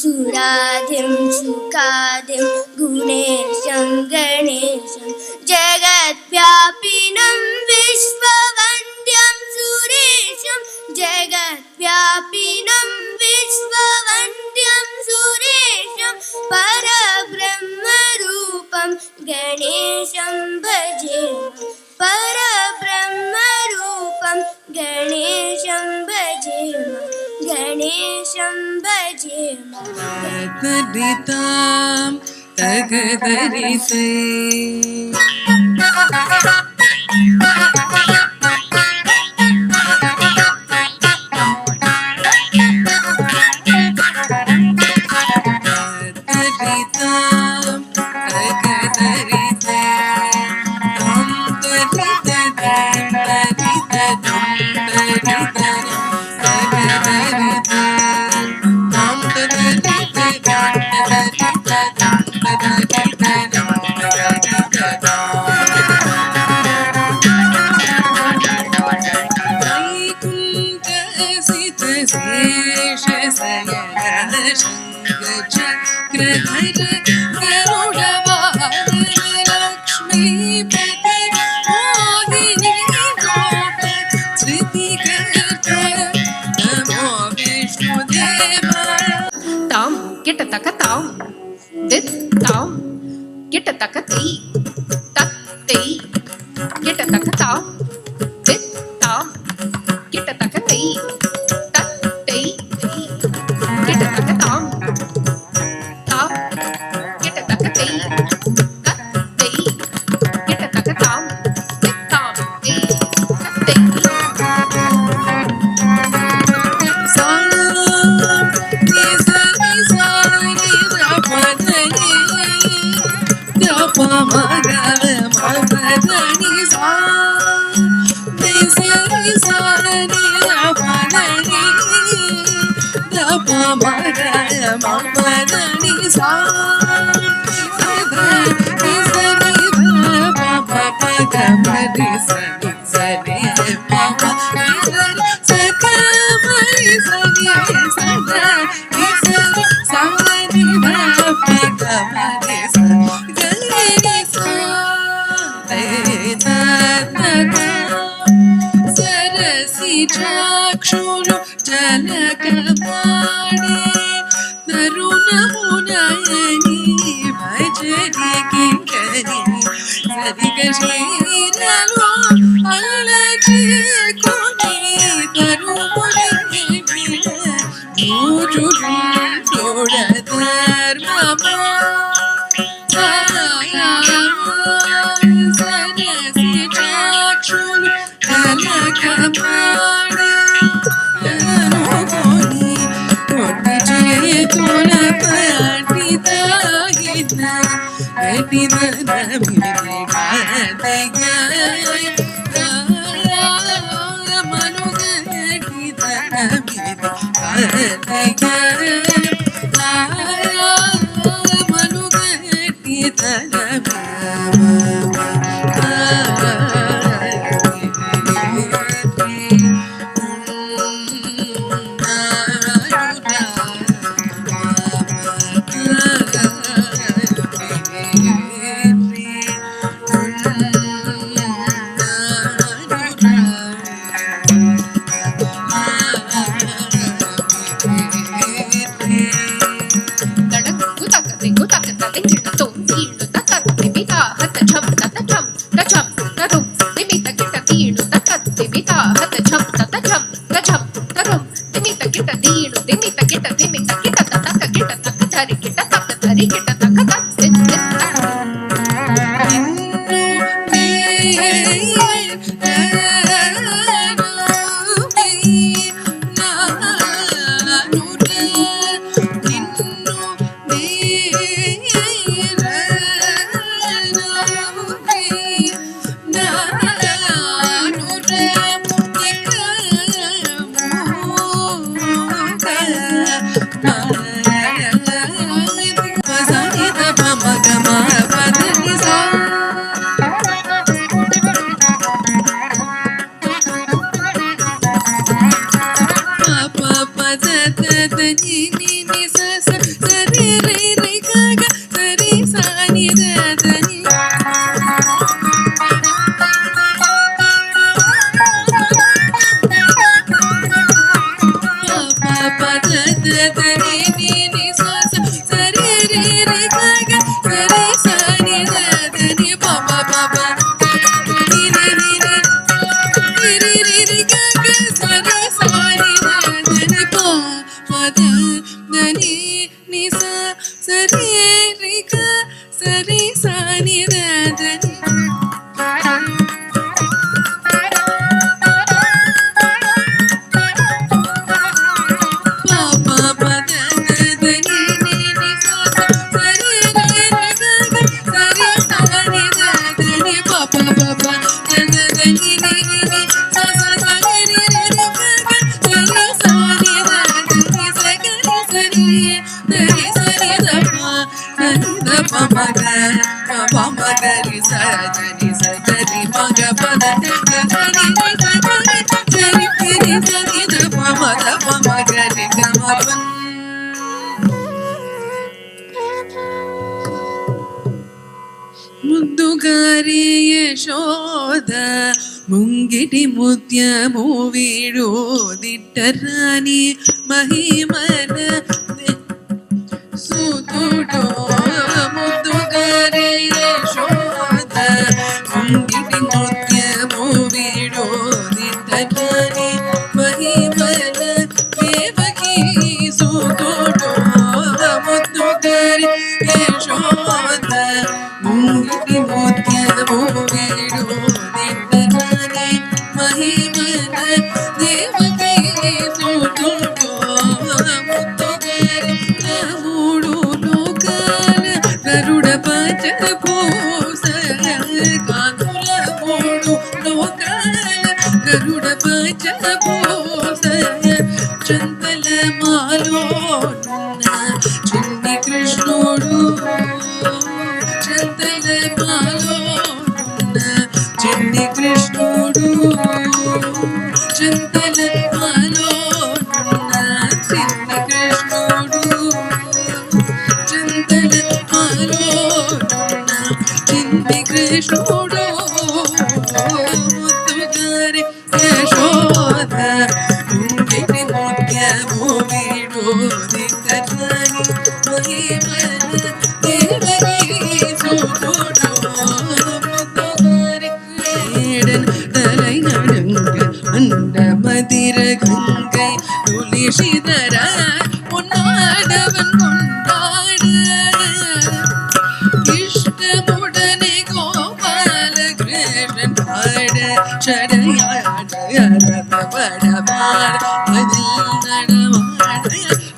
सुराधिं सुखादिं गुणेशं गणेशं जगद्व्यापिनं विश्ववन्द्यं सुरेशं जगद्व्यापिनं विश्ववन्द्यं सुरेशं परब्रह्मरूपं गणेशं भजे परब्रह्मरूपं गणेशं भजे गणेशं भजे तगदरितां तगदरिसे चाक्षुरु जनकपाणे तरुणमुनयनी भजरि किङ्करी सरिगशीरलो अलचि कोनि तरुमुनि धर्ममा सरसि चाक्षुरु जनकपाणे ముద్దుగారి యశోద ముంగిటి ముత్యము వీడు దిట్టరాని మహిమన సూతుడో ముద్దుగారి యశోద ముంగిటి ముత్యము వీడు దిట్టరాని మహిమన దేవకీ సూతుడో ముద్దుగారి యశోద ముంగిటి ముత్యము వీడు దిట్టరాని మహిమన దేవకీ సూతుడో ముద్దుగారి మూడు లోకాల గరుడ పచ పూస కాంతుల మూడు లోకాల గరుడ పచ పూస చందల మాలోనున్న చిన్ని కృష్ణుడు చందల మాలోనున్న చిన్ని కృష్ణుడు చందల మాలోనున్న చిన్ని కృష్ణుడు చందల మాలోనున్న చిన్ని కృష్ణుడు ముద్దుగారి యశోద ముంగిటి ముత్యము వీడు దిట్టరాని మహిమన దేవకీ సూతుడో ముద్దుగారి ఏడన్ తలై నడుంగ అండ మదిర గங்கை துளிசிதற பொன்னாடவன் கொண்டாட இஷ்டமுடனே கோபால கிருஷ்ணன் பாட சடையாட அதில் நடமாட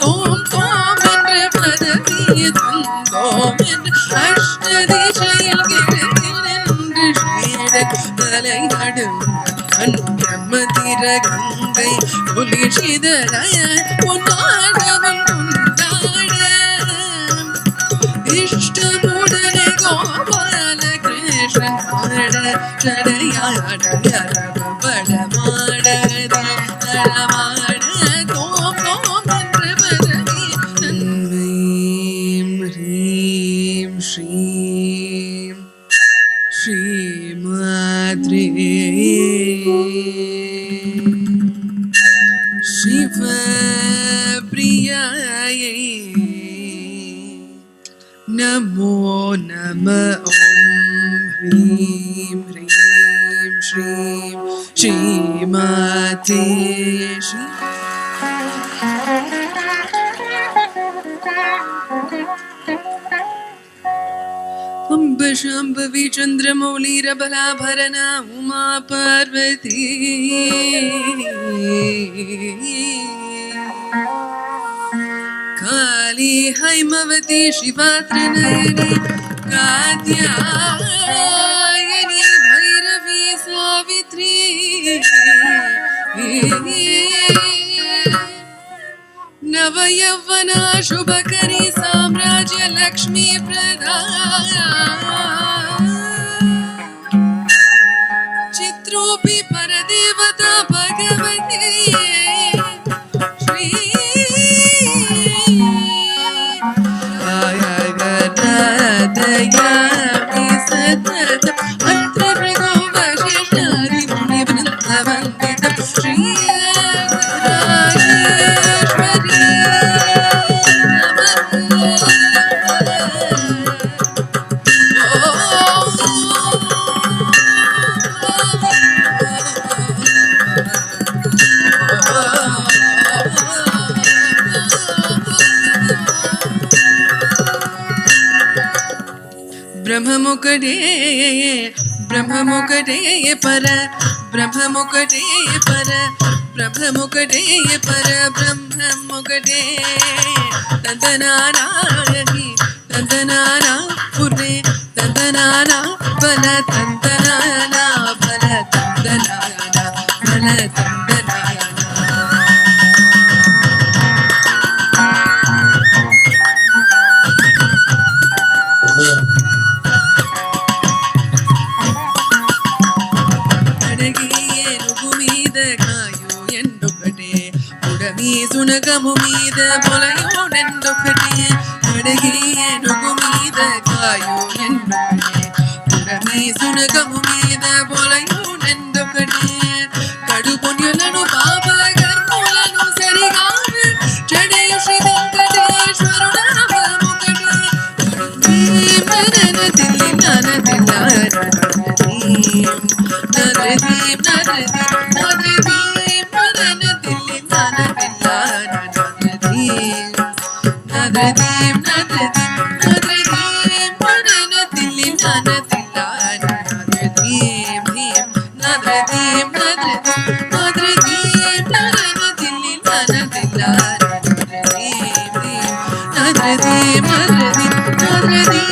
தோம் தோம் என்ற பதவியை தந்தோம் என்று அஷ்ட திசையில் கிழக்கிழன்று ஸ்ரீரன் தலை நடுங்க மதிர கங்கை துளிசிதற பொன்னாடவன் கொண்டாட இஷ்டமுடனே கோபால கிருஷ்ணன் பாட சடையாட படமாட நடமாட தோம் தோம் என்ற பதவி தன்மீம் ஹ்ரீம் ஸ்ரீம் ஸ்ரீமாத்ரே शिव प्रियायै नमो नमः ॐ ह्रीं ह्रीं श्रीं श्रीमाते श्री अम्ब शाम्भवी चन्द्रमौलीरबलाभरणा उमा पार्वती काली हैमवती शिवा त्रिनयनी कात्यायनी भैरवी सावित्री नवयौवना शुभकरी साम्राज्य लक्ष्मी प्रदा चित्रोऽपि परदेवता भगवती श्री दयामि सतत अत्र भृगो वशिष्ठादि मुनिवृन्दवन्दितं श्री బ్రహ్మముకటే బ్రహ్మముకటే పర బ్రహ్మముకటే పర బ్రహ్మముకటే పర బ్రహ్మముకటే తందనానాహి తందనానా పురే తందనానా బల తందనానా బల తందనానా బల తందనానా సునగము మీద పొలయో నెందొకటే అడిగి ఏనుగు మీద కాయో నెందొకటే పుడమి సునగము మీద పొలయో నెందొకటే కడు పుణ్యులను పాప కర్ములను సరిగా చెడయు శ్రీ వెంకటేశ్వరుడ నామముకటే మదన తిల్లి నన తిల్లారదీం నరదీం నరదీం మదన తిల్లి నన నదదీం నదదీం నదదీం మదన తిల్లి నన తిల్లార నదదీం దీం నదదీం నదదీం నదదీం మదన తిల్లి నన తిల్లార నదదీం దీం నదదీం నదదీం నదదీం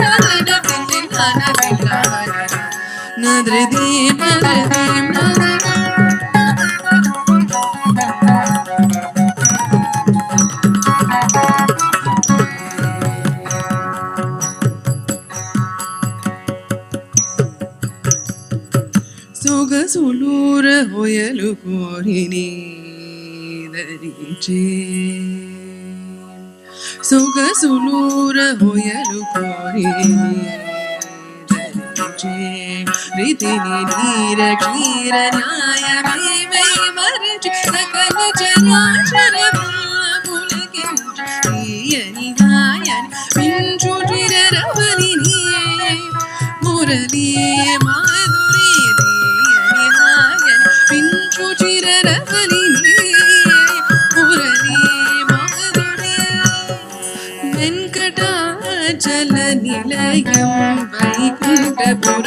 మదన తిల్లి నన తిల్లార నదదీం నదదీం సొగసులూర హొయలు కోరిని దరిచే సొగసులూర హొయలు కోరిని దరిచే రీతిని నీర క్షీర న్యాయమే వై మరచి సకల చరాచరములకించి తీయని గాయని మించుటిర రవలిని మురళీ మాధురి పించు చిరరవలిని మురళీ మాధురి వెంకటాచల నిలయం వైకుంఠపురవాసం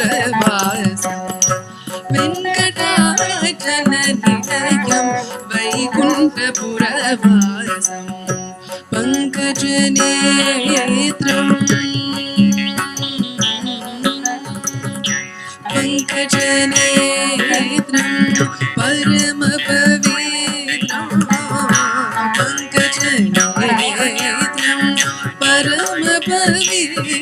వెంకటాచల నిలయం వైకుంఠపురవాసం పంకజనేత్రం పంకజనేత్రం పరమ పవిత్రం పంకజనేత్రం పరమ పవిత్రం